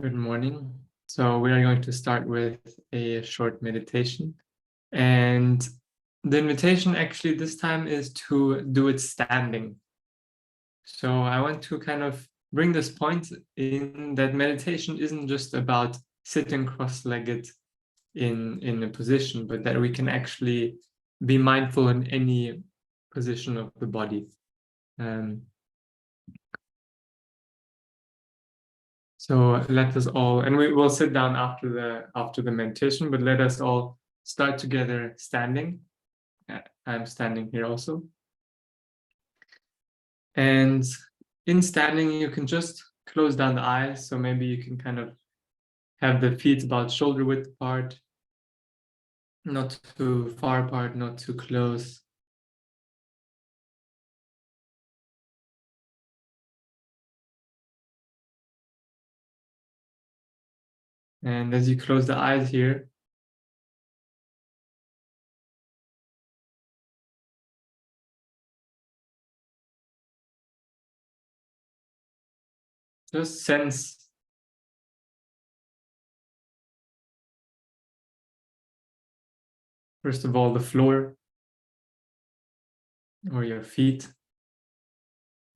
Good morning. So we are going to start with a short meditation. And the invitation actually this time is to do it standing. So I want to kind of bring this point in that meditation isn't just about sitting cross-legged in a position, but that we can actually be mindful in any position of the body. So let us all, and we will sit down after the meditation, but let us all start together standing. I'm standing here also. And in standing, you can just close down the eyes. So maybe you can kind of have the feet about shoulder width apart, not too far apart, not too close. And as you close the eyes here, just sense first of all the floor or your feet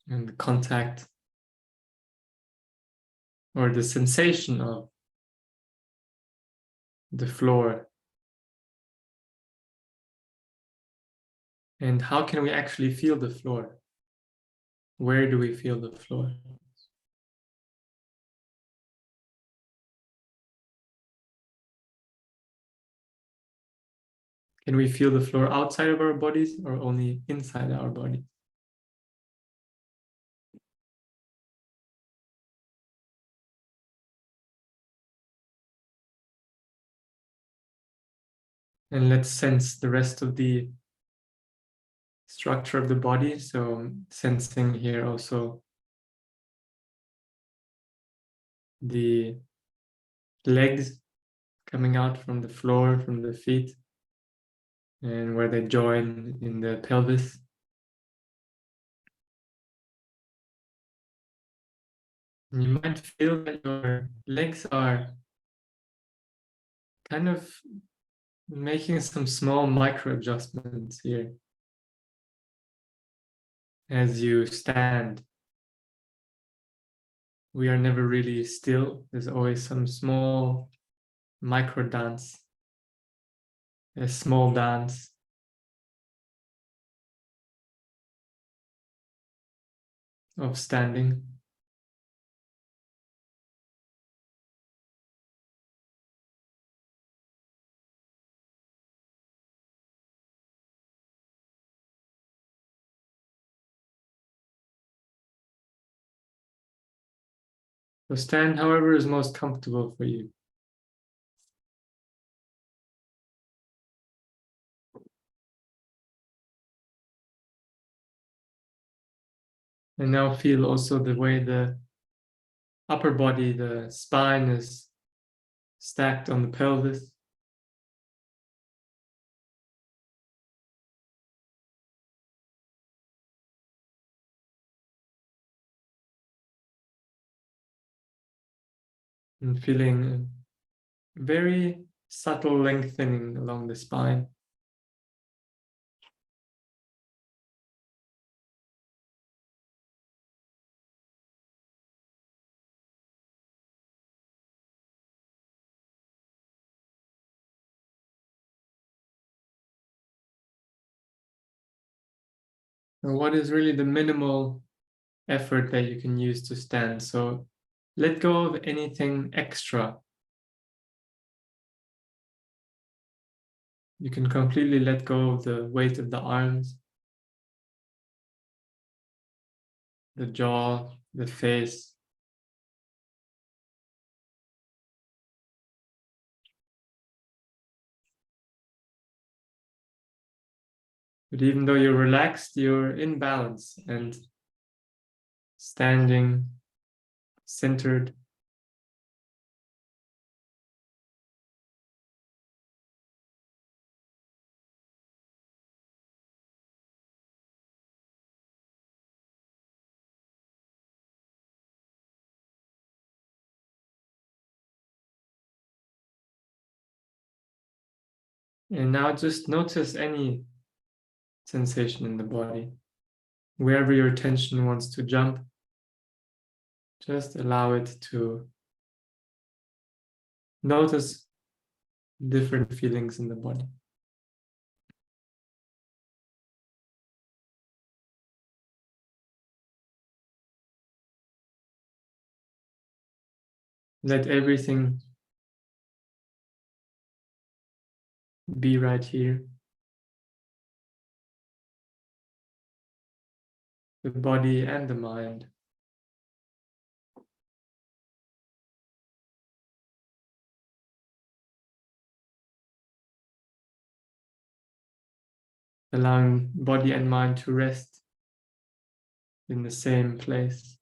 and the contact or the sensation of the floor. And how can we actually feel the floor? Where do we feel the floor? Can we feel the floor outside of our bodies or only inside our body? And let's sense the rest of the structure of the body. So sensing here also the legs coming out from the floor, from the feet, and where they join in the pelvis. And you might feel that your legs are kind of making some small micro adjustments here as you stand. We are never really still. There's always some small micro dance, a small dance of standing. So stand however is most comfortable for you. And now feel also the way the upper body, the spine is stacked on the pelvis. And feeling a very subtle lengthening along the spine. And what is really the minimal effort that you can use to stand? So let go of anything extra. You can completely let go of the weight of the arms, the jaw, the face. But even though you're relaxed, you're in balance and standing centered. And now just notice any sensation in the body. Wherever your attention wants to jump, just allow it to notice different feelings in the body. Let everything be right here. The body and the mind. Allowing body and mind to rest in the same place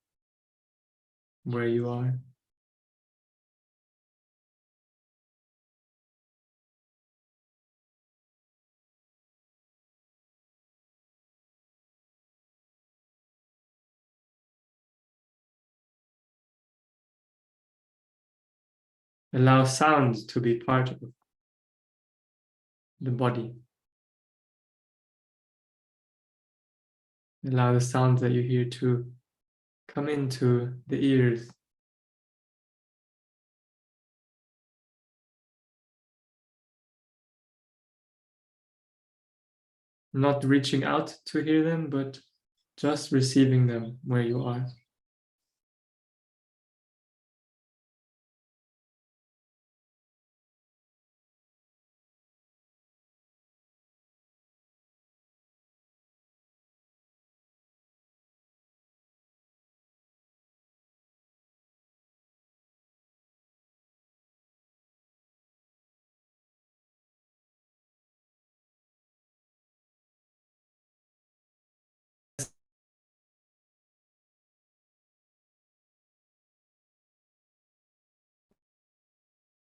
where you are. Allow sound to be part of the body. Allow the sounds that you hear to come into the ears. Not reaching out to hear them, but just receiving them where you are.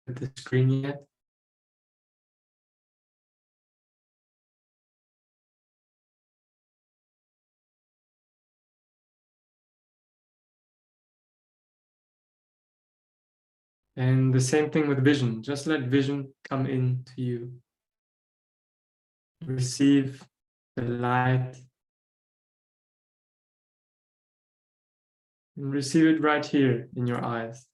At the screen yet. And the same thing with vision. Just let vision come in to you. Receive the light. And receive it right here in your eyes.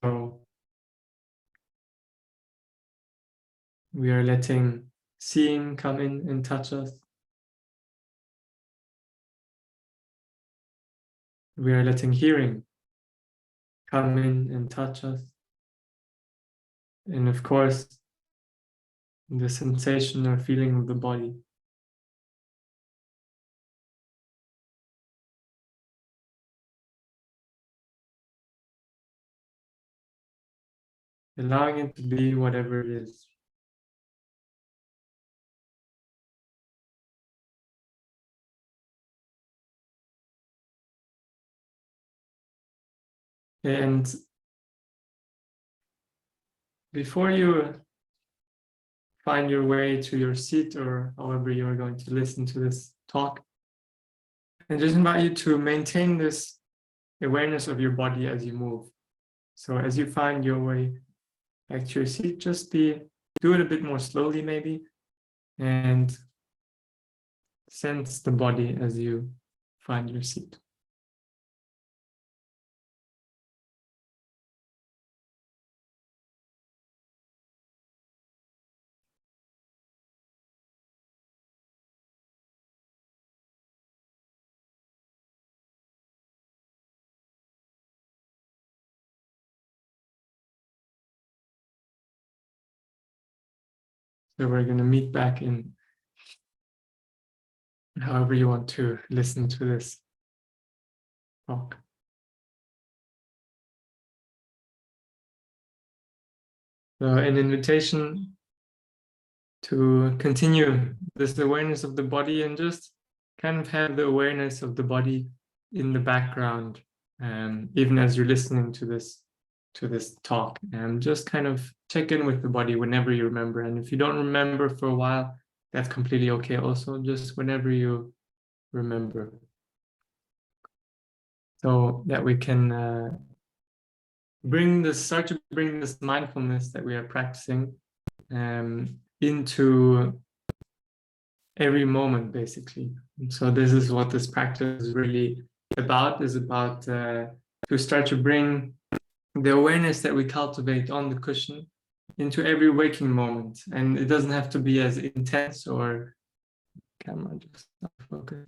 So we are letting seeing come in and touch us. We are letting hearing come in and touch us. And of course, the sensation or feeling of the body. Allowing it to be whatever it is. And before you find your way to your seat or however you're going to listen to this talk, I just invite you to maintain this awareness of your body as you move. So as you find your way back to your seat, just do it a bit more slowly maybe, and sense the body as you find your seat. So we're going to meet back in however you want to listen to this talk. So an invitation to continue this awareness of the body and just kind of have the awareness of the body in the background even as you're listening to this talk, and just kind of check in with the body whenever you remember. And if you don't remember for a while, that's completely okay also, just whenever you remember, so that we can start to bring this mindfulness that we are practicing into every moment, basically. And so this is what this practice is really about, to start to bring the awareness that we cultivate on the cushion into every waking moment. And it doesn't have to be as intense, or camera just not focus.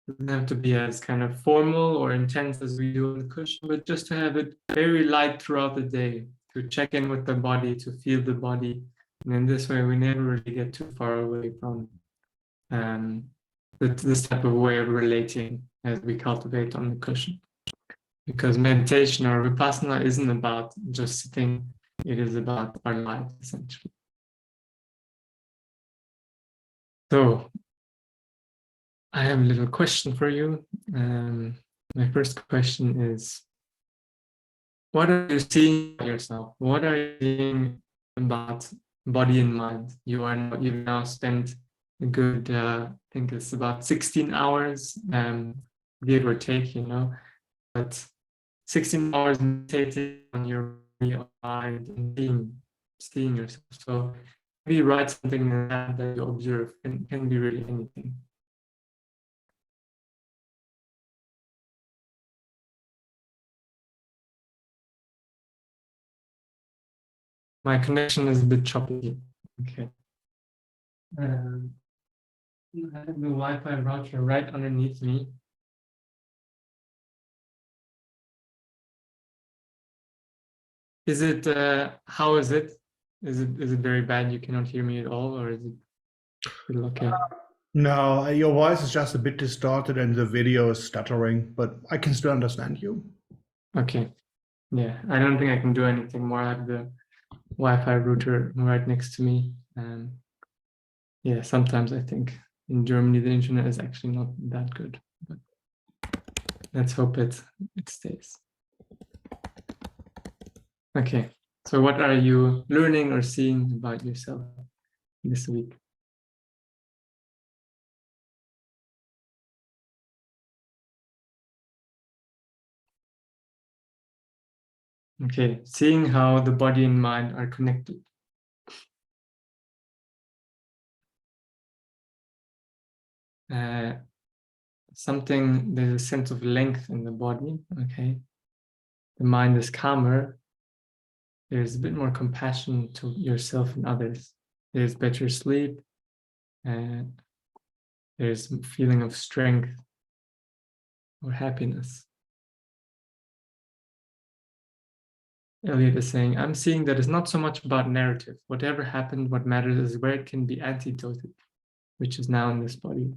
It doesn't have to be as kind of formal or intense as we do on the cushion, but just to have it very light throughout the day, to check in with the body, to feel the body. And in this way, we never really get too far away from this type of way of relating as we cultivate on the cushion. Because meditation or Vipassana isn't about just sitting, it is about our life, essentially. So, I have a little question for you. My first question is, what are you seeing about yourself? What are you seeing about body and mind? You've now spent a good, I think it's about 16 hours, give or take, but 16 hours meditating on your mind and seeing yourself. So maybe write something that you observe, and can be really anything. My connection is a bit choppy. Okay. I have the Wi-Fi router right underneath me. Is it, how is it? Is it very bad? You cannot hear me at all, or is it still okay? No, your voice is just a bit distorted and the video is stuttering, but I can still understand you. Okay. Yeah, I don't think I can do anything more. I have the Wi-Fi router right next to me. Yeah, sometimes I think in Germany the internet is actually not that good, but let's hope it stays. Okay, so what are you learning or seeing about yourself this week? Okay, seeing how the body and mind are connected. There's a sense of length in the body, okay? The mind is calmer. There's a bit more compassion to yourself and others. There's better sleep. There's a feeling of strength or happiness. Elliot is saying, I'm seeing that it's not so much about narrative. Whatever happened, what matters is where it can be antidoted, which is now in this body.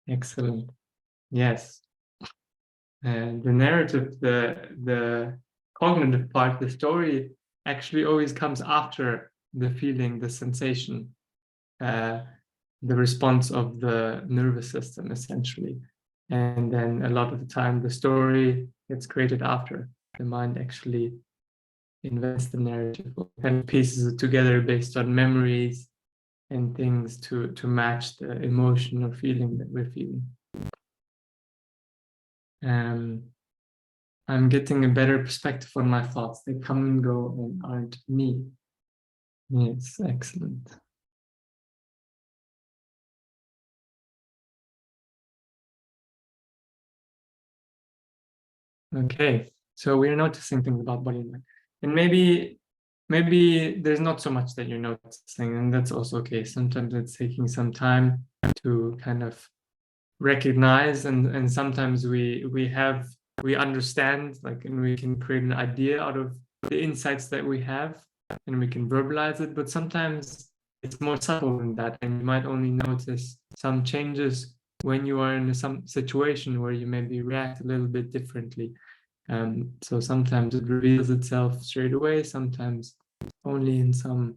Excellent. Yes. The narrative, the cognitive part, the story actually always comes after the feeling, the sensation, the response of the nervous system, essentially. And then a lot of the time, the story gets created after. The mind actually invents the narrative, and pieces it together based on memories and things to match the emotion or feeling that we're feeling. I'm getting a better perspective on my thoughts. They come and go and aren't me. Yes, excellent. Okay, so we're noticing things about body and mind. And maybe there's not so much that you're noticing, and that's also okay. Sometimes it's taking some time to kind of recognize, and sometimes we understand, like, and we can create an idea out of the insights that we have, and we can verbalize it. But sometimes it's more subtle than that, and you might only notice some changes when you are in some situation where you maybe react a little bit differently. So sometimes it reveals itself straight away, sometimes only in some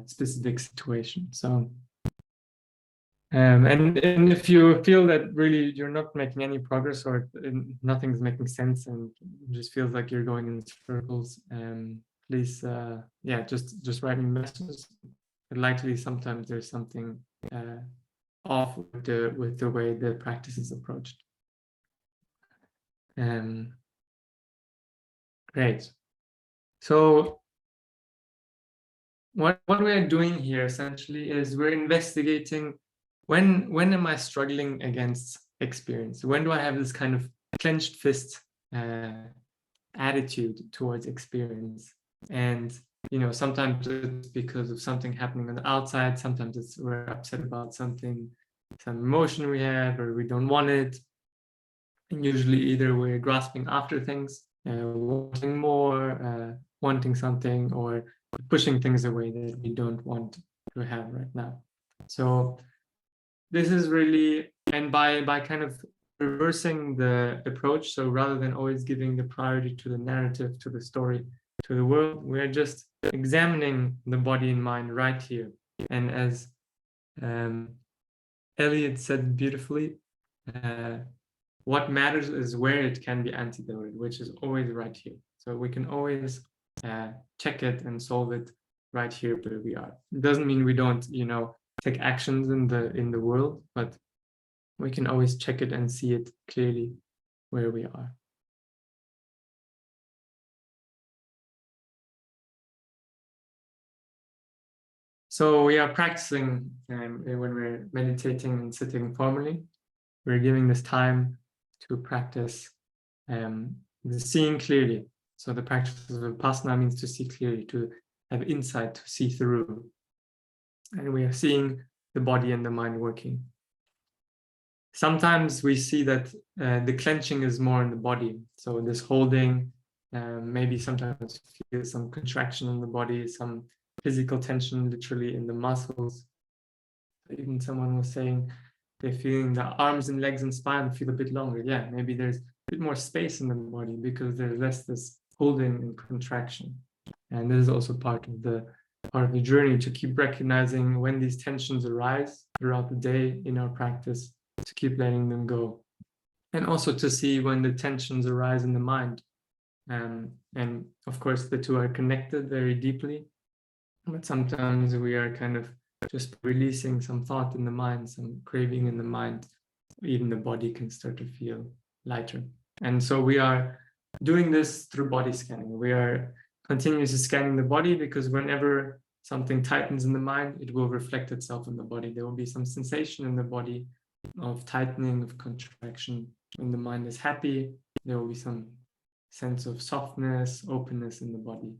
specific situation. So And if you feel that really you're not making any progress or nothing's making sense and it just feels like you're going in circles, please, yeah, just write me messages. Likely, sometimes there's something off with the way the practice is approached. Great. So what we are doing here essentially is we're investigating when am I struggling against experience? When do I have this kind of clenched fist attitude towards experience? And sometimes it's because of something happening on the outside. Sometimes it's we're upset about something, some emotion we have, or we don't want it. And usually either we're grasping after things, wanting more, wanting something, or pushing things away that we don't want to have right now. So this is really, and by kind of reversing the approach, so rather than always giving the priority to the narrative, to the story, to the world, we are just examining the body and mind right here. And as Eliot said beautifully, what matters is where it can be antidoted, which is always right here. So we can always check it and solve it right here where we are. It doesn't mean we don't, take actions in the world, but we can always check it and see it clearly where we are. So we are practicing when we're meditating and sitting formally. We're giving this time to practice the seeing clearly. So the practice of Vipassana means to see clearly, to have insight, to see through. And we are seeing the body and the mind working. Sometimes we see that the clenching is more in the body. So this holding, maybe sometimes feel some contraction in the body, some physical tension literally in the muscles. Even someone was saying they're feeling the arms and legs and spine feel a bit longer. Yeah, maybe there's a bit more space in the body because there's less this holding and contraction. And this is also part of the journey, to keep recognizing when these tensions arise throughout the day in our practice, to keep letting them go. And also to see when the tensions arise in the mind. And of course, the two are connected very deeply. But sometimes we are kind of just releasing some thought in the mind, some craving in the mind, even the body can start to feel lighter. And so we are doing this through body scanning. We are continuously scanning the body because whenever something tightens in the mind, it will reflect itself in the body. There will be some sensation in the body of tightening, of contraction. When the mind is happy, there will be some sense of softness, openness in the body.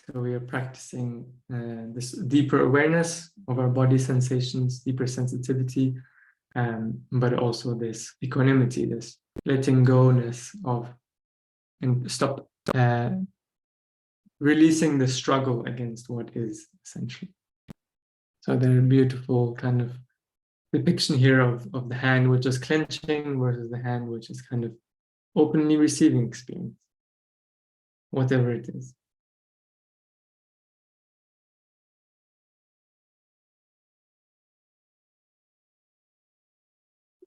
So we are practicing this deeper awareness of our body sensations, deeper sensitivity, but also this equanimity, this letting go-ness of, and stop releasing the struggle against what is, essentially. So there's a beautiful kind of depiction here of the hand which is clenching versus the hand which is kind of openly receiving experience, whatever it is.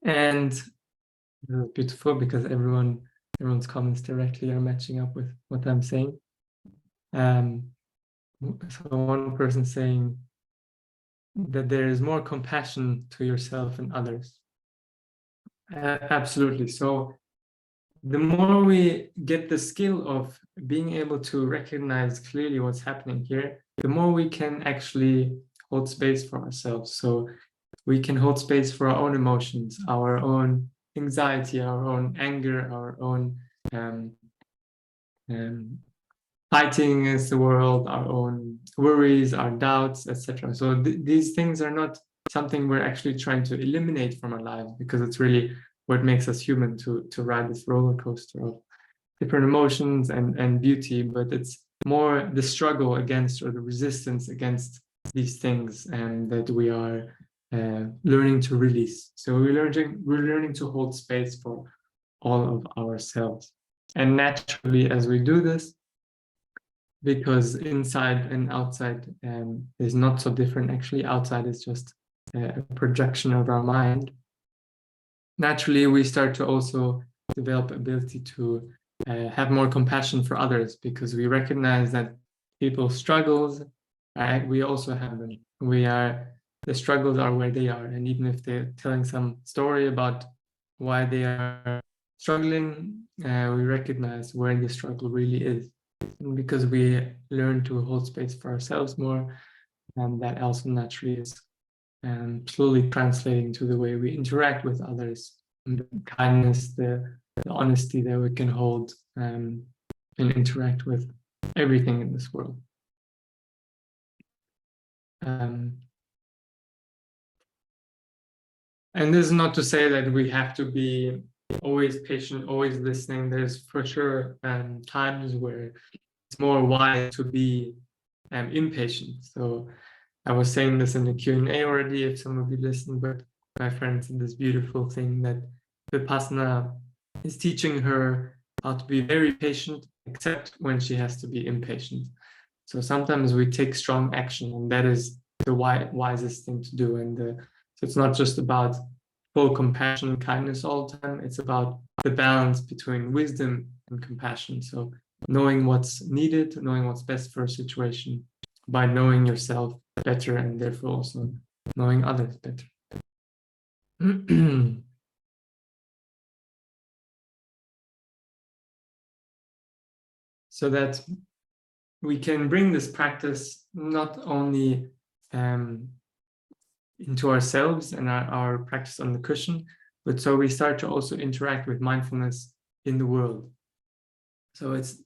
And beautiful because everyone's comments directly are matching up with what I'm saying. So one person saying that there is more compassion to yourself and others. Absolutely. So the more we get the skill of being able to recognize clearly what's happening here, the more we can actually hold space for ourselves. So we can hold space for our own emotions, our own anxiety, our own anger, our own fighting against the world, our own worries, our doubts, etc. So these things are not something we're actually trying to eliminate from our lives, because it's really what makes us human, to ride this roller coaster of different emotions and beauty. But it's more the struggle against, or the resistance against these things, and that we are learning to release. So we're learning to hold space for all of ourselves. And naturally, as we do this, because inside and outside is not so different. Actually, outside is just a projection of our mind, naturally we start to also develop ability to have more compassion for others, because we recognize that people's struggles, we also have them. The struggles are where they are, and even if they're telling some story about why they are struggling, we recognize where the struggle really is. And because we learn to hold space for ourselves more, and that also naturally is slowly translating to the way we interact with others, and the kindness, the honesty that we can hold and interact with everything in this world. And this is not to say that we have to be always patient, always listening. There's for sure times where it's more wise to be impatient. So I was saying this in the Q&A already, if some of you listen, but my friend said this beautiful thing that Vipassana is teaching her how to be very patient, except when she has to be impatient. So sometimes we take strong action, and that is the wisest thing to do. And so it's not just about full compassion and kindness all the time. It's about the balance between wisdom and compassion. So knowing what's needed, knowing what's best for a situation, by knowing yourself better, and therefore also knowing others better. So that we can bring this practice not only into ourselves and our practice on the cushion, but so we start to also interact with mindfulness in the world. So it's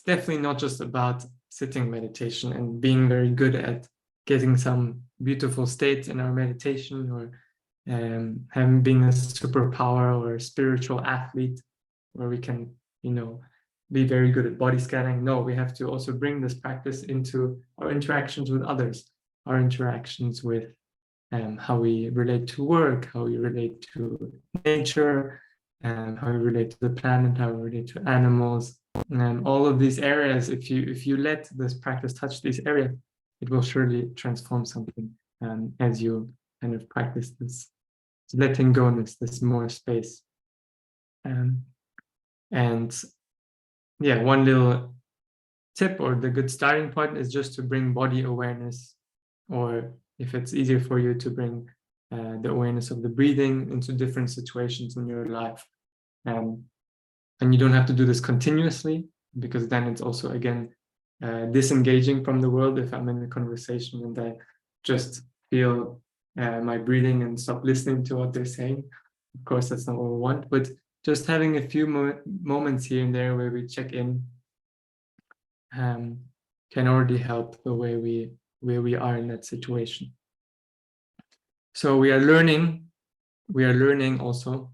definitely not just about sitting meditation and being very good at getting some beautiful states in our meditation, or having being a superpower or a spiritual athlete where we can, be very good at body scanning. No, we have to also bring this practice into our interactions with others, our interactions with how we relate to work, how we relate to nature, and how we relate to the planet, how we relate to animals, and all of these areas. If you let this practice touch these areas, it will surely transform something as you kind of practice this letting go, this more space. And yeah, one little tip or the good starting point is just to bring body awareness, or if it's easier for you, to bring the awareness of the breathing into different situations in your life. And you don't have to do this continuously, because then it's also, again, disengaging from the world. If I'm in a conversation and I just feel my breathing and stop listening to what they're saying, of course, that's not what we want. But just having a few moments here and there where we check in can already help the way we are in that situation. So we are learning also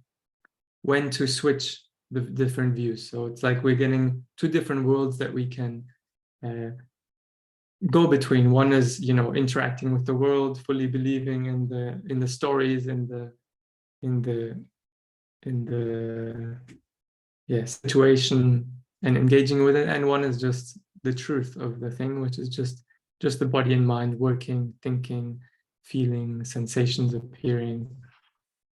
when to switch the different views. So it's like we're getting two different worlds that we can go between. One is, interacting with the world, fully believing in the stories, in the situation, and engaging with it. And one is just the truth of the thing, which is just the body and mind working, thinking, feeling, sensations appearing.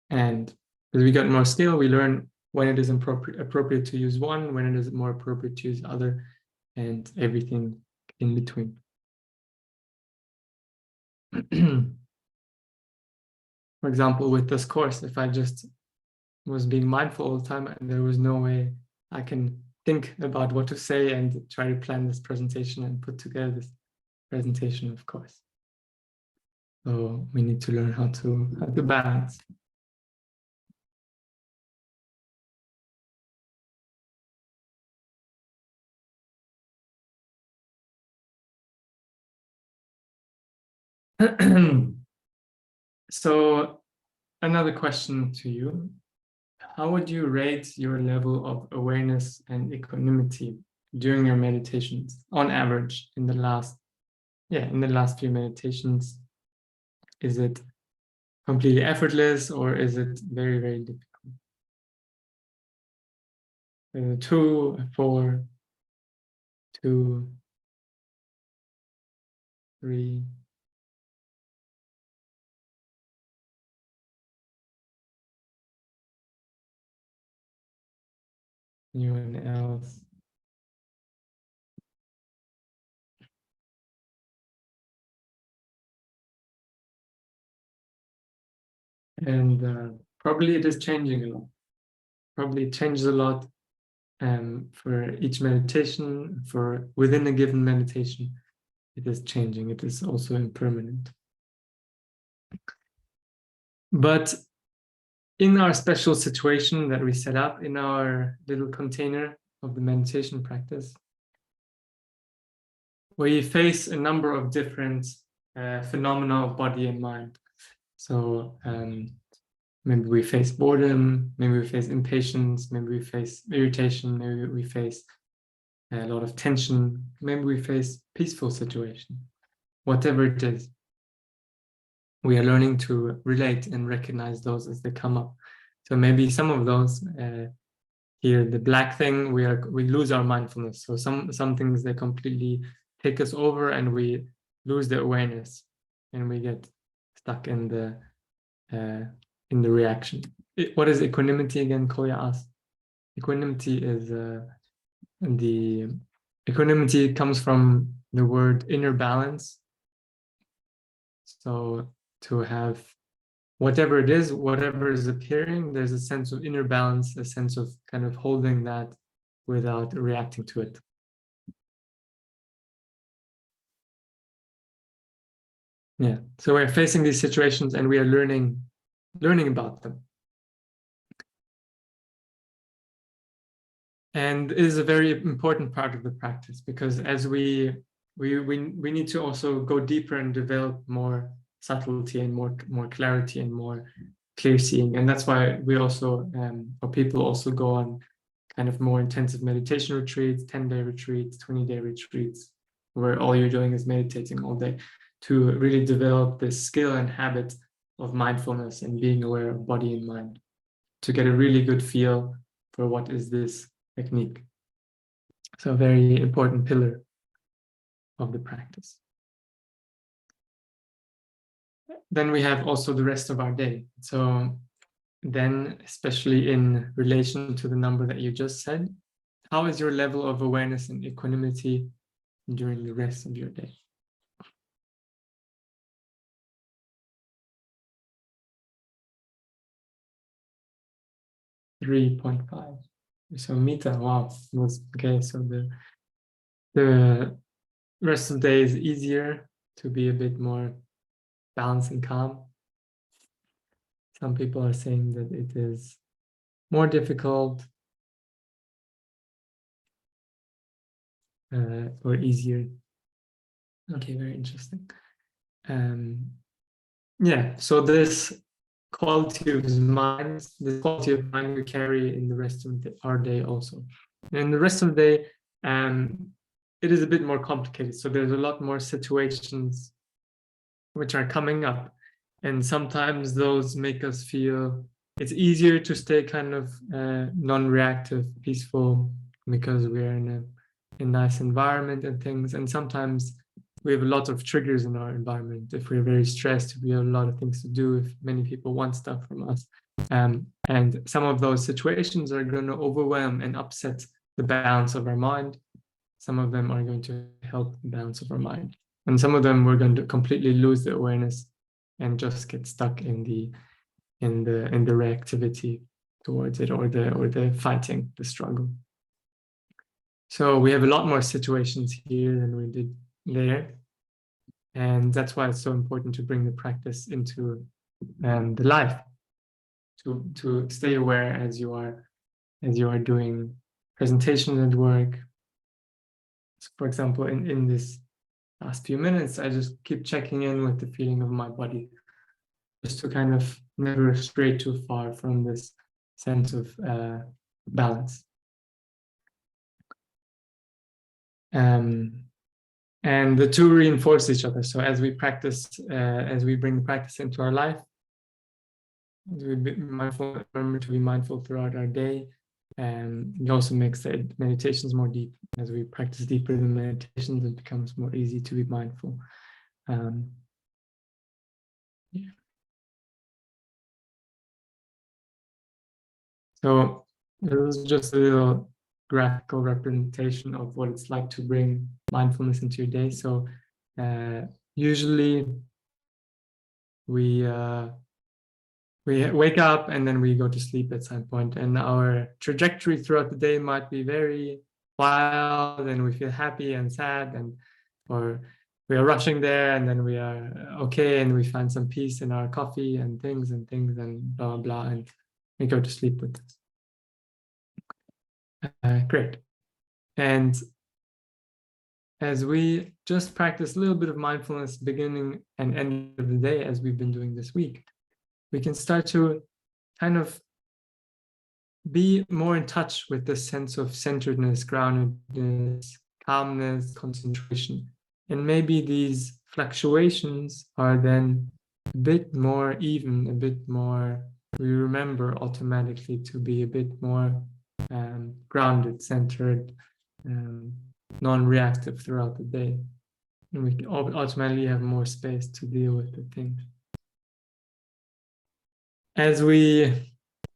And as we get more skill, we learn when it is appropriate to use one, when it is more appropriate to use other, and everything in between. For example, with this course, if I just was being mindful all the time, and there was no way I can think about what to say and try to plan this presentation and put together this presentation, of course. So we need to learn how to balance. So another question to you: how would you rate your level of awareness and equanimity during your meditations on average in the last few meditations? Is it completely effortless, or is it very, very difficult? 2, 4, 2, 3. Anyone else? And probably it is changing a lot. Probably it changes a lot for each meditation, for within a given meditation, it is changing. It is also impermanent. But in our special situation that we set up in our little container of the meditation practice, we face a number of different phenomena of body and mind. So maybe we face boredom, maybe we face impatience, maybe we face irritation, maybe we face a lot of tension, maybe we face peaceful situation. Whatever it is, we are learning to relate and recognize those as they come up. So maybe some of those here, the black thing, we lose our mindfulness. So some things, they completely take us over and we lose the awareness and we get stuck in the reaction. What is equanimity again? Koya asked. Equanimity is equanimity comes from the word inner balance. So to have whatever it is, whatever is appearing, there's a sense of inner balance, a sense of kind of holding that without reacting to it. Yeah, so we're facing these situations and we are learning about them. And it is a very important part of the practice, because as we need to also go deeper and develop more subtlety and more clarity and more clear seeing. And that's why we also, or people also go on kind of more intensive meditation retreats, 10-day retreats, 20-day retreats, where all you're doing is meditating all day, to really develop this skill and habit of mindfulness and being aware of body and mind, to get a really good feel for what is this technique. So a very important pillar of the practice. Then we have also the rest of our day. So then, especially in relation to the number that you just said, how is your level of awareness and equanimity during the rest of your day? 3.5. So Mita, wow, was okay. So the rest of the day is easier, to be a bit more balanced and calm. Some people are saying that it is more difficult or easier. Okay, very interesting. Yeah, so this quality of mind, the quality of mind we carry in the rest of our day also. And the rest of the day, it is a bit more complicated. So there's a lot more situations which are coming up. And sometimes those make us feel it's easier to stay kind of non-reactive, peaceful, because we're in a nice environment and things. And sometimes we have a lot of triggers in our environment. If we're very stressed, we have a lot of things to do, if many people want stuff from us. And some of those situations are going to overwhelm and upset the balance of our mind. Some of them are going to help the balance of our mind. And some of them we're going to completely lose the awareness and just get stuck in the reactivity towards it, or the fighting, the struggle. So we have a lot more situations here than we did there. And that's why it's so important to bring the practice into the life, to stay aware as you are doing presentations at work. So for example, in this last few minutes, I just keep checking in with the feeling of my body, just to kind of never stray too far from this sense of balance. And the two reinforce each other. So as we practice, as we bring the practice into our life, we remember to be mindful throughout our day. And it also makes the meditations more deep. As we practice deeper in meditations, it becomes more easy to be mindful. Yeah. So this is just a little graphical representation of what it's like to bring mindfulness into your day. So usually we wake up and then we go to sleep at some point, and our trajectory throughout the day might be very wild, and we feel happy and sad, and or we are rushing there, and then we are okay, and we find some peace in our coffee and things and blah blah, and we go to sleep with this. Great. And as we just practice a little bit of mindfulness beginning and end of the day, as we've been doing this week, we can start to kind of be more in touch with the sense of centeredness, groundedness, calmness, concentration. And maybe these fluctuations are then a bit more even, a bit more, we remember automatically to be a bit more grounded, centered, non-reactive throughout the day. And we automatically have more space to deal with the things.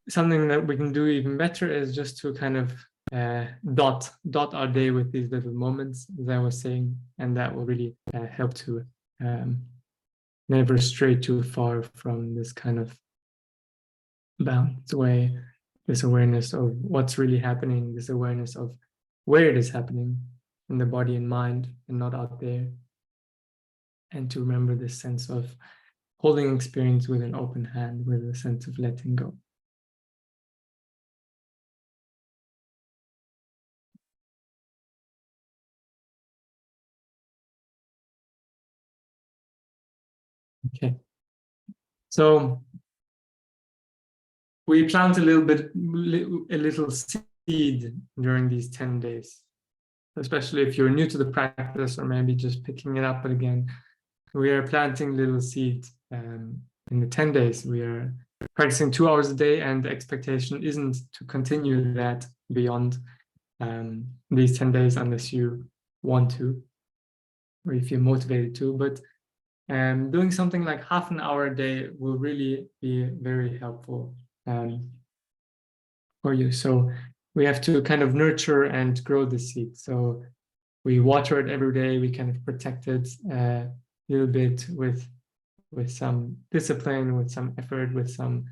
Something that we can do even better is just to kind of dot our day with these little moments, as I was saying, and that will really help to never stray too far from this kind of balanced way, this awareness of what's really happening, this awareness of where it is happening in the body and mind and not out there, and to remember this sense of holding experience with an open hand, with a sense of letting go. Okay, so we plant a little seed during these 10 days, especially if you're new to the practice or maybe just picking it up. But again, we are planting little seeds in the 10 days. We are practicing 2 hours a day, and the expectation isn't to continue that beyond these 10 days unless you want to, or if you're motivated to. But doing something like half an hour a day will really be very helpful for you. So we have to kind of nurture and grow the seed. So we water it every day. We kind of protect it a little bit with some discipline, with some effort, with some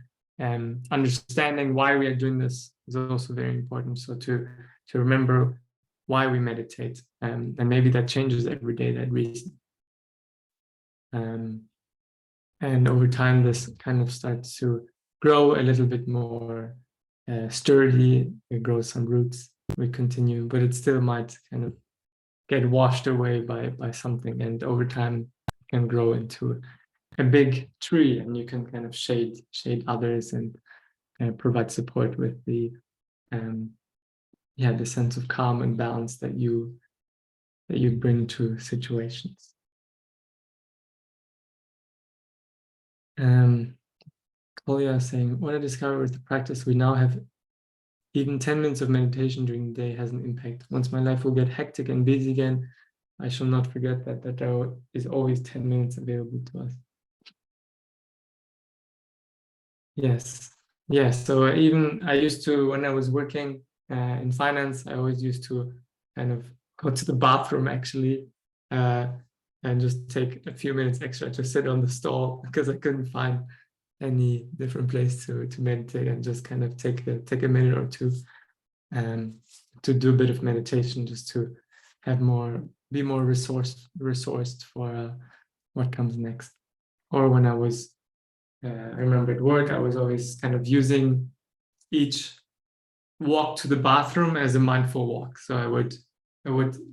understanding why we are doing this is also very important. So to remember why we meditate, and maybe that changes every day, that reason. And over time, this kind of starts to grow a little bit more sturdy. It grows some roots. We continue, but it still might kind of get washed away by something. And over time, it can grow into a big tree, and you can kind of shade others and provide support with the sense of calm and balance that you bring to situations. Kolya is saying, what I discovered with the practice, we now have even 10 minutes of meditation during the day has an impact. Once my life will get hectic and busy again, I shall not forget that there is always 10 minutes available to us. Yes. So even I used to, when I was working in finance, I always used to kind of go to the bathroom actually and just take a few minutes extra to sit on the stall because I couldn't find any different place to meditate, and just kind of take a minute or two to do a bit of meditation, just to have be more resourced for what comes next. Or when I was I remember at work, I was always kind of using each walk to the bathroom as a mindful walk. So I would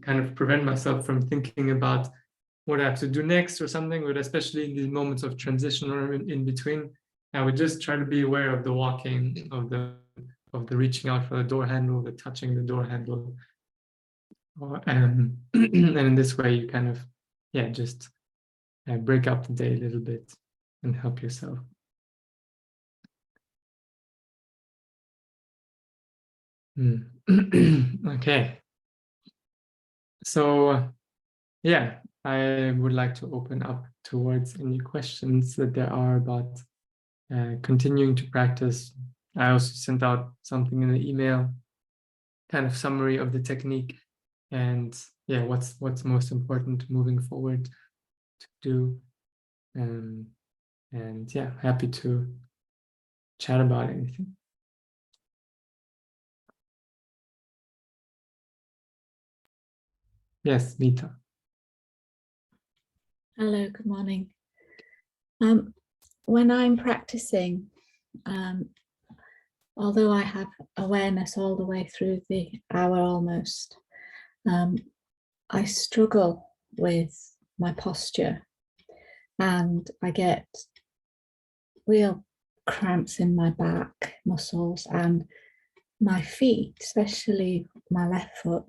kind of prevent myself from thinking about what I have to do next or something, but especially in these moments of transition or in between, I would just try to be aware of the walking, of the reaching out for the door handle, the touching the door handle. And in this way, you kind of, just break up the day a little bit and help yourself. Okay. So, I would like to open up towards any questions that there are about continuing to practice. I also sent out something in the email kind of summary of the technique, and yeah, what's most important moving forward to do. And yeah, happy to chat about anything. Yes, Mita. Hello, good morning. When I'm practicing, although I have awareness all the way through the hour almost, I struggle with my posture, and I get real cramps in my back muscles, and my feet, especially my left foot,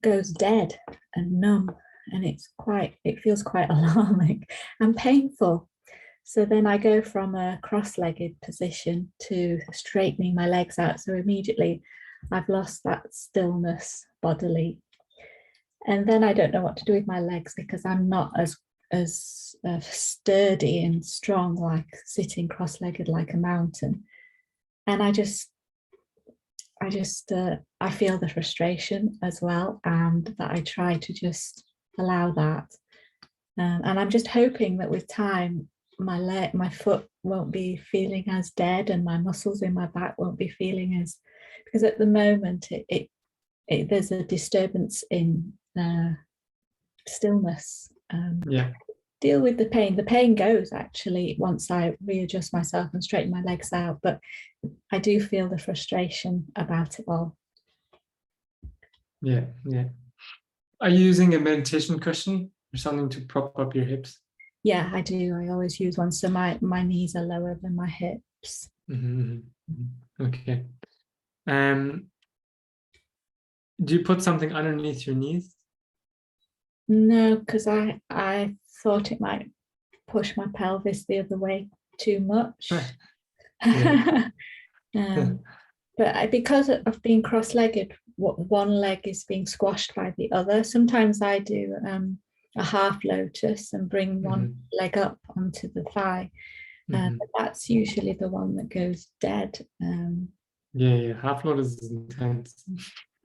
goes dead and numb, and it feels quite alarming and painful. So then I go from a cross-legged position to straightening my legs out. So immediately I've lost that stillness bodily. And then I don't know what to do with my legs, because I'm not as sturdy and strong, like sitting cross-legged like a mountain. And I feel the frustration as well, and that I try to just allow that. And I'm just hoping that with time, my foot won't be feeling as dead, and my muscles in my back won't be feeling as, because at the moment there's a disturbance in stillness. Yeah. Deal with the pain. The pain goes actually once I readjust myself and straighten my legs out, but I do feel the frustration about it all. Yeah. Are you using a meditation cushion or something to prop up your hips? Yeah, I do. I always use one, so my knees are lower than my hips. Okay. Do you put something underneath your knees? No, because I thought it might push my pelvis the other way too much. But because of being cross-legged, one leg is being squashed by the other. Sometimes I do a half lotus and bring one leg up onto the thigh. But that's usually the one that goes dead. Half lotus is intense.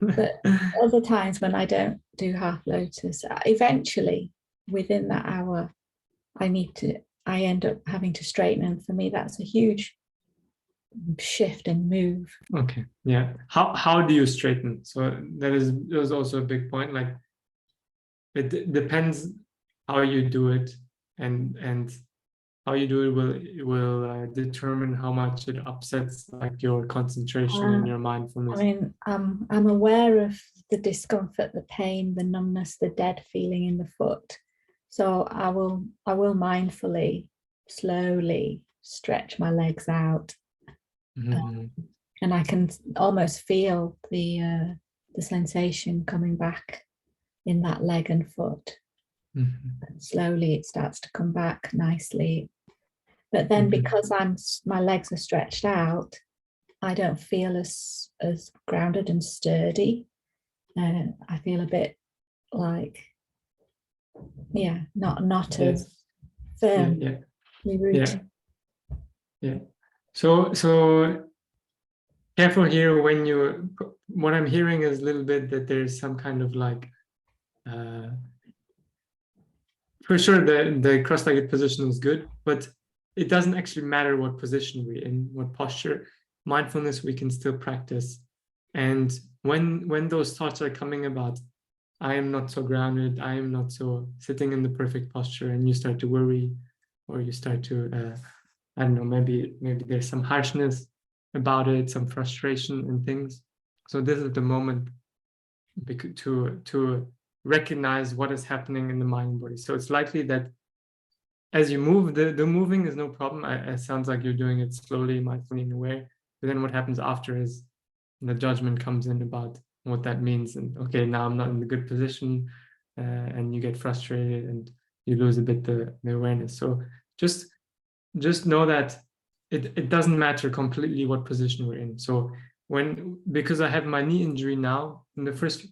But other times when I don't do half lotus, eventually within that hour, I end up having to straighten. And for me, that's a huge shift and move. Okay. Yeah. How do you straighten? So there's also a big point. Like, it depends how you do it, and how you do it will determine how much it upsets like your concentration and your mindfulness. I mean, I'm aware of the discomfort, the pain, the numbness, the dead feeling in the foot. So I will mindfully, slowly stretch my legs out, and I can almost feel the sensation coming back in that leg and foot. And slowly it starts to come back nicely. But then because my legs are stretched out, I don't feel as grounded and sturdy. I feel a bit like, not as firm. Yeah. So careful here when what I'm hearing is a little bit that there's some kind of like, for sure the cross-legged position is good, but it doesn't actually matter what position we're in, what posture. Mindfulness we can still practice. And when those thoughts are coming about, I am not so grounded, I am not so sitting in the perfect posture, and you start to worry, or you start to, I don't know, maybe there's some harshness about it, some frustration and things. So this is the moment to recognize what is happening in the mind and body. So it's likely that as you move, the moving is no problem. It sounds like you're doing it slowly, mindfully, and aware. But then what happens after is the judgment comes in about what that means. And okay, now I'm not in the good position, and you get frustrated and you lose a bit the awareness. So just know that it doesn't matter completely what position we're in. So because I have my knee injury now, in the first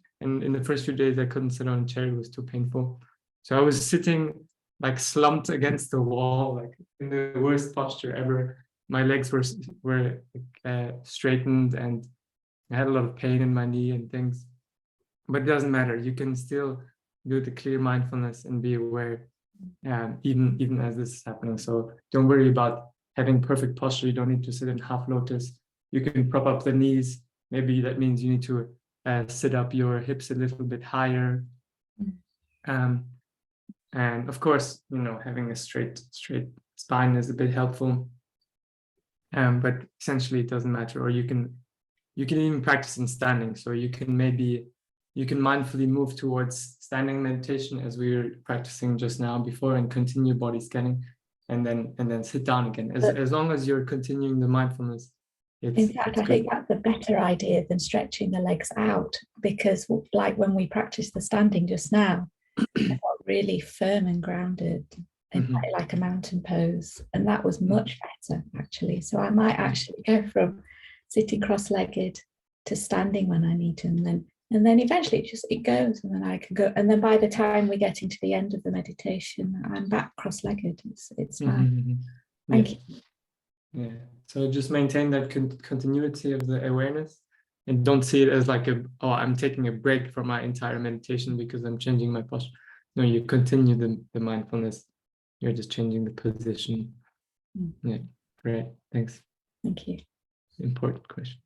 few days I couldn't sit on a chair, it was too painful. So I was sitting like slumped against the wall, like in the worst posture ever. My legs were straightened, and I had a lot of pain in my knee and things, but it doesn't matter. You can still do the clear mindfulness and be aware, even as this is happening. So don't worry about having perfect posture. You don't need to sit in half lotus. You can prop up the knees. Maybe that means you need to sit up your hips a little bit higher. And of course, having a straight spine is a bit helpful. But essentially it doesn't matter. Or you can even practice in standing. So you can mindfully move towards standing meditation as we were practicing just now before, and continue body scanning, and then sit down again. As long as you're continuing the mindfulness. In fact, I think that's a better idea than stretching the legs out, because like when we practiced the standing just now, I felt really firm and grounded in like a mountain pose, and that was much better actually. So I might actually go from sitting cross-legged to standing when I need to, and then eventually it goes, and then I can go, and then by the time we get into the end of the meditation, I'm back cross-legged. It's fine. Thank you. Yeah. So just maintain that continuity of the awareness, and don't see it as like I'm taking a break from my entire meditation because I'm changing my posture. No, you continue the mindfulness. You're just changing the position. Yeah. Great. Thanks. Thank you. Important question.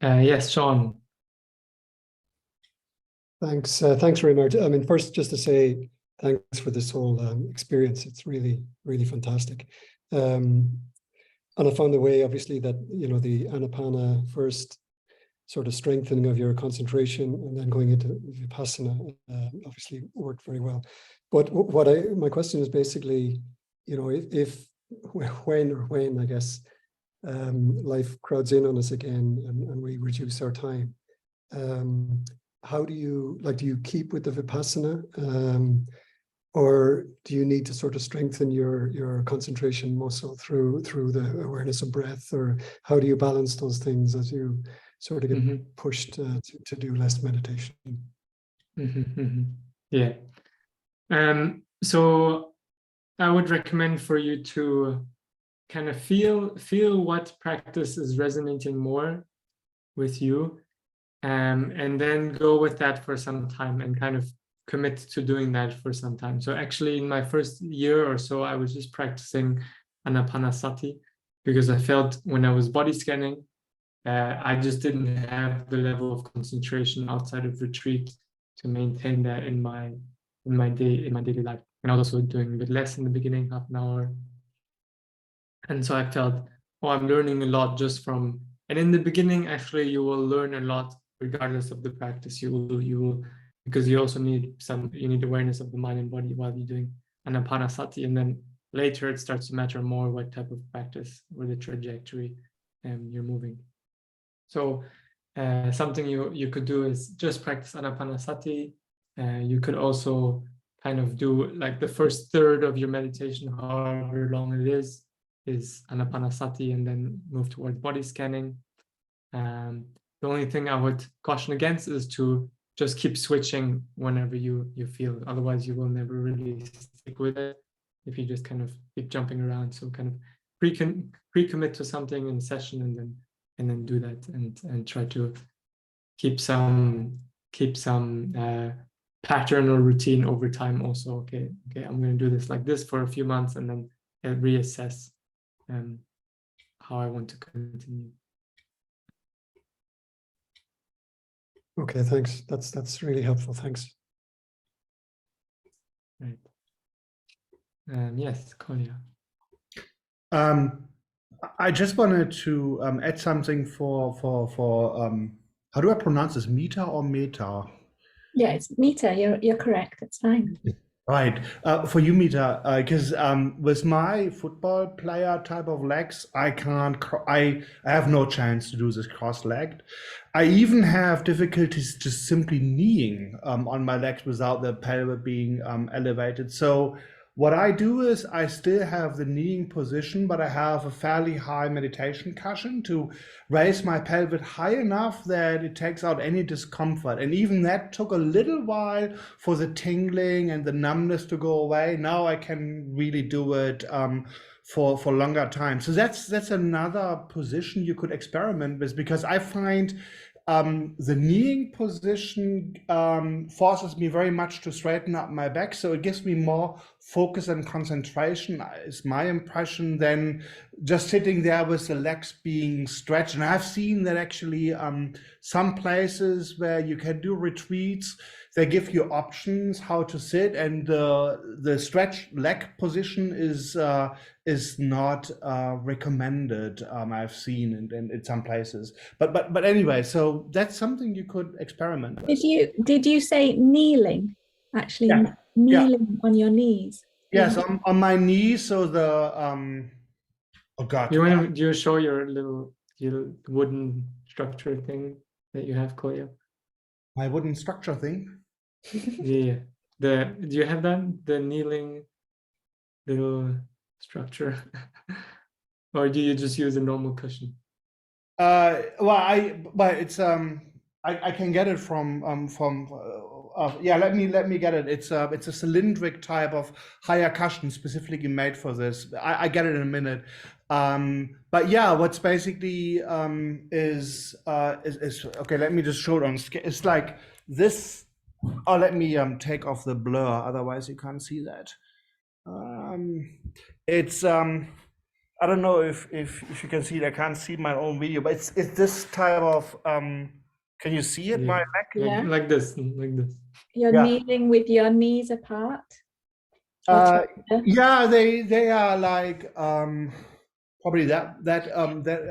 Yes, Sean. Thanks. Thanks very much. I mean, first, just to say thanks for this whole experience. It's really, really fantastic. And I found the way, obviously, that, the Anapana first sort of strengthening of your concentration and then going into Vipassana obviously worked very well. But my question is basically, when I guess, life crowds in on us again and we reduce our time, how do you keep with the Vipassana, or do you need to sort of strengthen your concentration muscle through the awareness of breath, or how do you balance those things as you sort of get pushed to do less meditation? Yeah. So I would recommend for you to kind of feel what practice is resonating more with you, and then go with that for some time and kind of commit to doing that for some time. So actually in my first year or so, I was just practicing Anapanasati because I felt when I was body scanning, I just didn't have the level of concentration outside of retreat to maintain that in my daily life. And I was also doing a bit less in the beginning, half an hour. And so I felt, I'm learning a lot just from, and in the beginning, actually, you will learn a lot regardless of the practice. You will, because you also need awareness of the mind and body while you're doing Anapanasati. And then later it starts to matter more what type of practice or the trajectory you're moving. So something you could do is just practice Anapanasati. You could also kind of do like the first third of your meditation, however long it is Anapanasati, and then move towards body scanning. The only thing I would caution against is to just keep switching whenever you feel. Otherwise, you will never really stick with it if you just kind of keep jumping around. So kind of pre-commit to something in session, and then do that, and try to keep some pattern or routine over time. Also, okay, I'm going to do this like this for a few months, and then reassess how I want to continue. Okay, thanks. That's really helpful. Thanks. Right. Yes, Kolya. I just wanted to add something for how do I pronounce this? Meta or meta? Yeah, it's Meta. You're correct. It's fine. Right. For you, Meta, because with my football player type of legs, I can't. I have no chance to do this cross-legged. I even have difficulties just simply kneeing on my legs without the pelvis being elevated. So what I do is I still have the kneeing position, but I have a fairly high meditation cushion to raise my pelvis high enough that it takes out any discomfort. And even that took a little while for the tingling and the numbness to go away. Now I can really do it for longer time. So that's another position you could experiment with, because I find the kneeling position forces me very much to straighten up my back, so it gives me more focus and concentration, is my impression, than just sitting there with the legs being stretched. And I've seen that actually some places where you can do retreats, they give you options how to sit, and the stretched leg position is not recommended. I've seen in some places, but anyway, so that's something you could experiment with. Did you say kneeling? Actually, Yeah. kneeling on your knees. Yes, on my knees. So the oh god, Do you show your little wooden structure thing that you have, Kolya? my wooden structure thing. Yeah. Do you have that? The kneeling little structure, or do you just use a normal cushion? But it's I can get it from yeah, let me get it. It's a cylindric type of higher cushion specifically made for this. I get it in a minute. But yeah, what's basically is okay. Let me just show it on scale. It's like this. Oh, let me take off the blur, otherwise you can't see that. It's I don't know if you can see it. I can't see my own video, but it's this type of can you see it? Yeah. My back? Yeah. Like this. You're Yeah. kneeling with your knees apart. Yeah, they are like probably that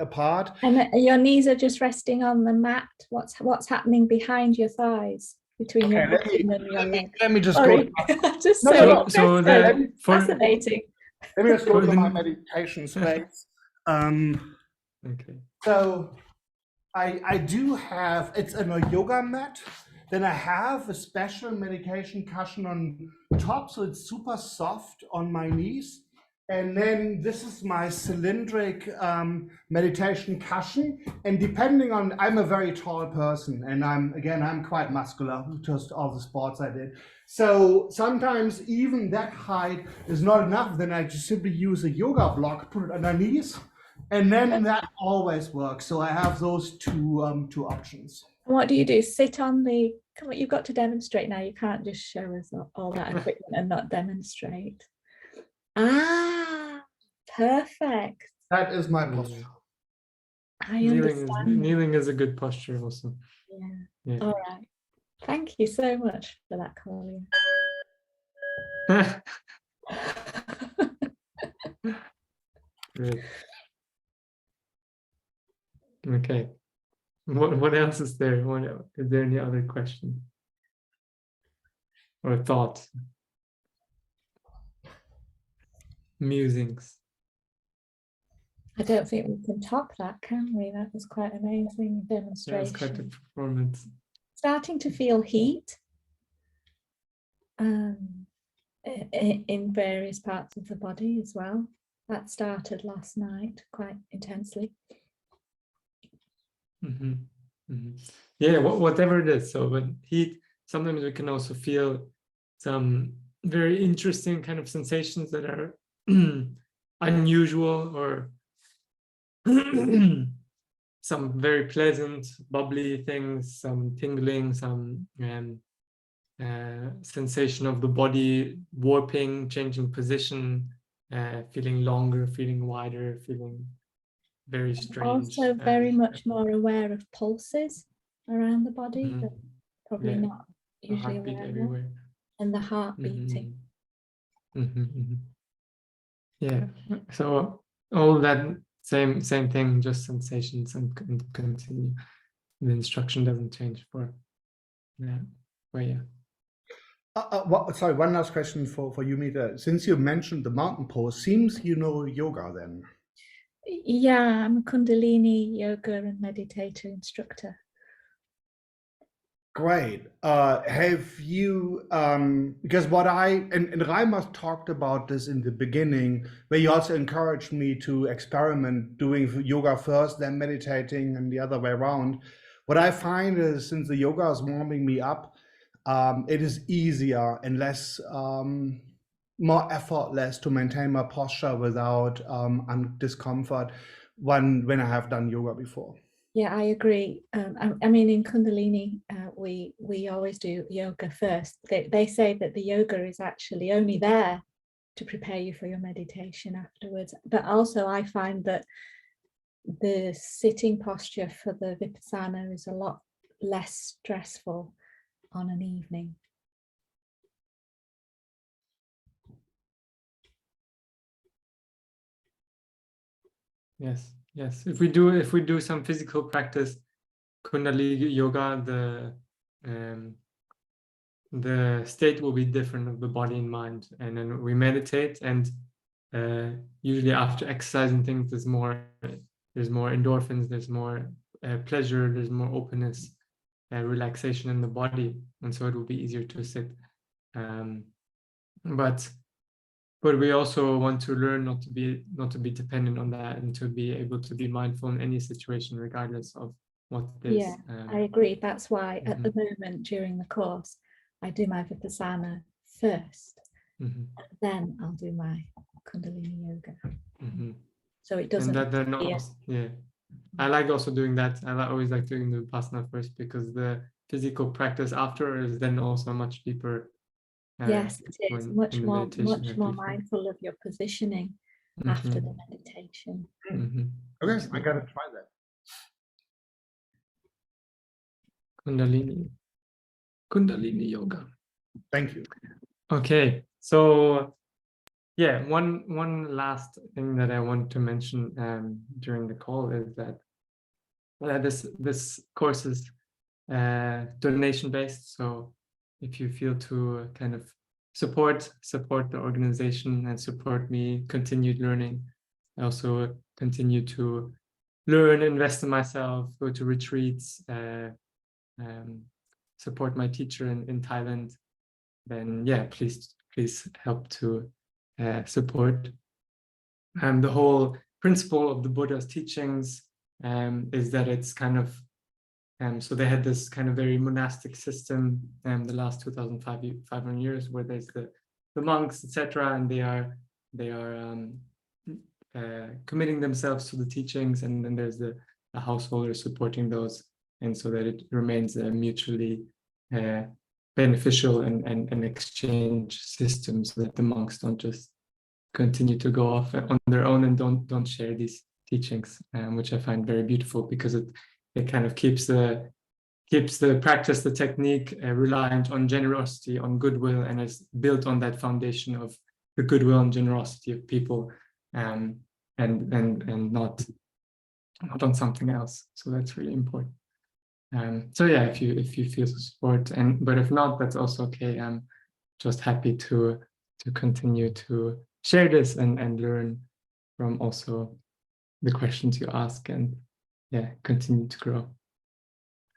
apart. And your knees are just resting on the mat. What's happening behind your thighs, between your bottom and your leg? Let me just Sorry. go. Just No, so fascinating. Let me just go to the- my meditation space. Okay. So I do have, it's a yoga mat. Then I have a special meditation cushion on top, so it's super soft on my knees. And then this is my cylindric meditation cushion. And depending on, I'm a very tall person, and I'm quite muscular, just all the sports I did. So sometimes even that height is not enough. Then I just simply use a yoga block, put it underneath, and then that always works. So I have those two options. What do you do? Sit on the, come on, you've got to demonstrate now. You can't just show us all that equipment and not demonstrate. Ah, perfect. That is my posture. I understand. Kneeling is a good posture also. Yeah. All right. Thank you so much for that, Kolya. Great. Okay. What else is there? Is there any other question or thoughts? Musings. I don't think we can top that, can we? That was quite amazing Yeah, demonstration. it's quite a performance. Starting to feel heat in various parts of the body as well. That started last night quite intensely. Mm-hmm. Mm-hmm. Yeah, whatever it is. So, but heat, sometimes we can also feel some very interesting kind of sensations that are unusual, or some very pleasant, bubbly things, some tingling, some sensation of the body warping, changing position, feeling longer, feeling wider, feeling very strange. Also very much more aware of pulses around the body, Mhm. but probably Yeah. not usually Heartbeat aware of, everywhere. and the heart beating. Yeah, so all that same thing, just sensations, and continue. The instruction doesn't change for yeah. Sorry, one last question for you, Mita. Since you mentioned the mountain pose, seems you know yoga then. Yeah, I'm a Kundalini yoga and meditator instructor. Great. Have you, because what and Reimer talked about this in the beginning, where you also encouraged me to experiment doing yoga first, then meditating, and the other way around. What I find is, since the yoga is warming me up, it is easier and less more effortless to maintain my posture without discomfort when I have done yoga before. Yeah, I agree. I mean, in Kundalini, we always do yoga first. They say that the yoga is actually only there to prepare you for your meditation afterwards. But also I find that the sitting posture for the Vipassana is a lot less stressful on an evening. Yes, yes. If we do some physical practice, Kundalini yoga, the state will be different of the body and mind. And then we meditate, and usually after exercise and things, there's more endorphins, there's more pleasure, there's more openness, relaxation in the body, and so it will be easier to sit. But we also want to learn not to be dependent on that, and to be able to be mindful in any situation, regardless of what it is. Yeah, I agree. That's why at the moment during the course, I do my Vipassana first, then I'll do my Kundalini yoga. So it doesn't. And that also, yeah. I like also doing that. Always like doing the Vipassana first, because the physical practice after is then also much deeper. Yes, it is much more before. mindful of your positioning after the meditation. Okay, I gotta try that. Kundalini yoga. Thank you. Okay, so yeah, one last thing that I want to mention during the call is that this course is donation based. So if you feel to kind of support the organization and support me, continued learning, I also continue to learn, invest in myself, go to retreats, support my teacher in Thailand, then yeah, please help to support. The whole principle of the Buddha's teachings is that it's kind of so they had this kind of very monastic system the last 2,500 years, where there's the monks, etc., and they are committing themselves to the teachings, and then there's the householders supporting those, and so that it remains a mutually beneficial and exchange system, so that the monks don't just continue to go off on their own and don't share these teachings, which I find very beautiful, because it kind of keeps the practice, the technique, reliant on generosity, on goodwill, and is built on that foundation of the goodwill and generosity of people, and not on something else. So that's really important. So yeah, if you feel support, but if not, that's also okay. I'm just happy to continue to share this and learn from also the questions you ask, and yeah, continue to grow.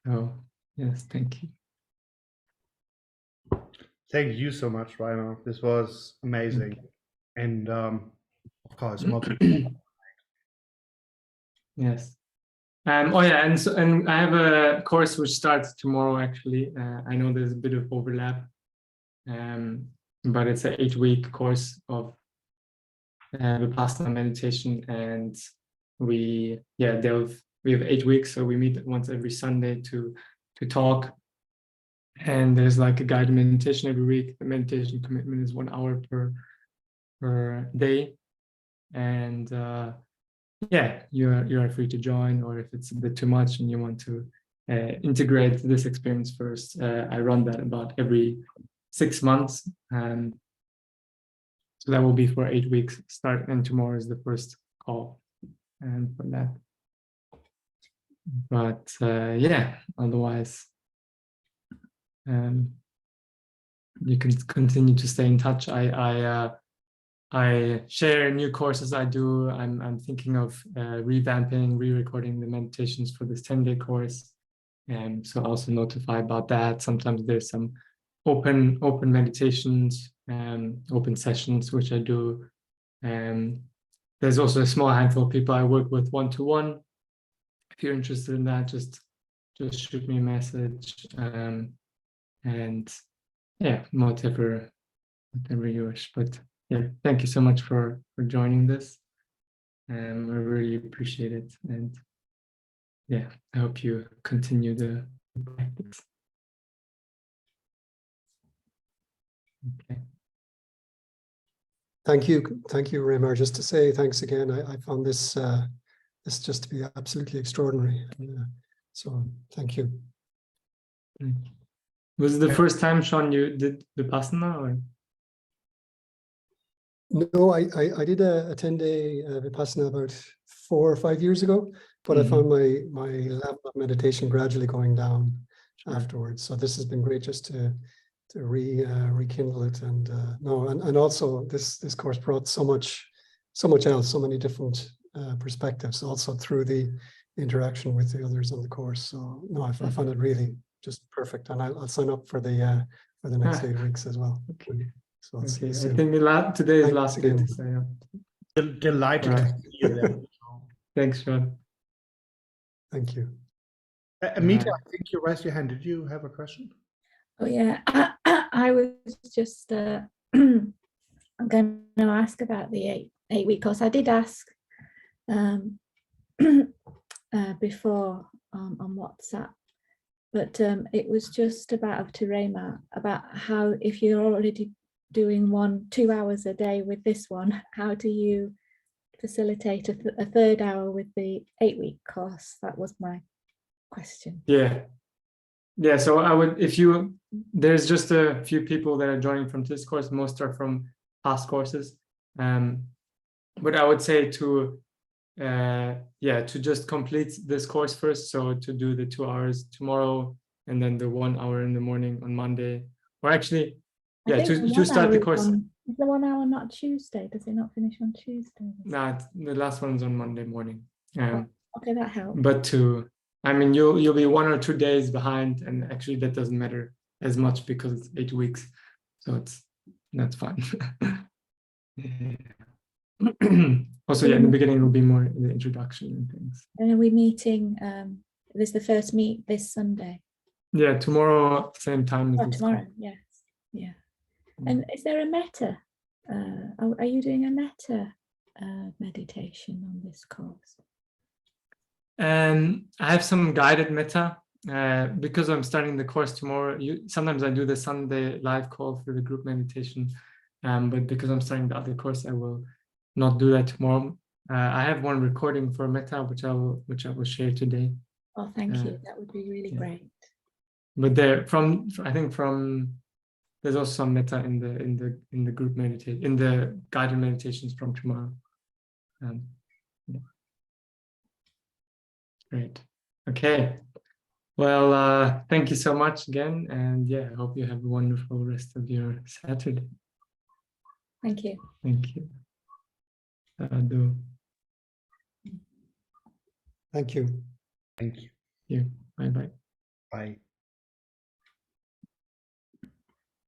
So yes, thank you. Thank you so much, Rainer. This was amazing. Okay. And of course, more yes. Oh yeah, and I have a course which starts tomorrow, actually. I know there's a bit of overlap, but it's an 8-week course of Vipassana meditation, and we have 8 weeks, so we meet once every Sunday to talk, and there's like a guided meditation every week. The meditation commitment is 1 hour per day, and yeah, you are free to join, or if it's a bit too much and you want to integrate this experience first, I run that about every 6 months, and so that will be for 8 weeks start, and tomorrow is the first call and for that. But yeah, otherwise you can continue to stay in touch. I share new courses I do. I'm thinking of revamping, re-recording the meditations for this 10-day course, and so also notify about that. Sometimes there's some open meditations, open sessions which I do. There's also a small handful of people I work with one-to-one. If you're interested in that, just shoot me a message, and yeah, whatever you wish. But yeah, thank you so much for joining this. I really appreciate it, and yeah, I hope you continue the practice. Okay. Thank you, Raymar. Just to say thanks again. I found this this just to be absolutely extraordinary. So thank you. Was it the first time, Sean, you did Vipassana, or? No, I did a 10-day Vipassana about 4 or 5 years ago, but I found my level of meditation gradually going down afterwards. So this has been great just to rekindle it, and and also this course brought so much else, so many different perspectives, also through the interaction with the others on the course. So no, I found it really just perfect, and I'll sign up for the next 8 weeks as well. Okay. So I'll see Okay, you I soon. think today is Thanks last day again. to sign up. Delighted to Right. see you there. Thanks, Sean. Thank you. Amita, I think you raised your hand. Did you have a question? Oh yeah, I was just I'm going to ask about the eight-week course. I did ask before on WhatsApp, but it was just about to Raymar about how, if you're already doing 2 hours a day with this one, how do you facilitate a third hour with the 8-week course? That was my question. Yeah, so I would, there's just a few people that are joining from this course. Most are from past courses, but I would say to just complete this course first. So to do the 2 hours tomorrow, and then the 1 hour in the morning on Monday, or actually, yeah, to start the course. Is the 1 hour not Tuesday? Does it not finish on Tuesday? Nah, the last one's on Monday morning. Okay, that helps. But you'll be 1 or 2 days behind, and actually that doesn't matter as much because it's 8 weeks, so that's fine. Also, yeah, in the beginning it will be more in the introduction and things. And are we meeting? This is the first meet this Sunday. Yeah, tomorrow same time as this Tomorrow, call. yes, yeah. And is there a metta? Are you doing a metta meditation on this course? I have some guided metta because I'm starting the course tomorrow. Sometimes I do the Sunday live call for the group meditation, but because I'm starting the other course, I will not do that tomorrow. I have one recording for metta, which I will share today. Oh, thank you. That would be really great. But there's also some metta in the group meditation, in the guided meditations from tomorrow. Yeah. Great. Okay. Well, thank you so much again, and yeah, I hope you have a wonderful rest of your Saturday. Thank you. Thank you. Sadhu. Thank you. Thank you. Yeah. Bye-bye. Bye.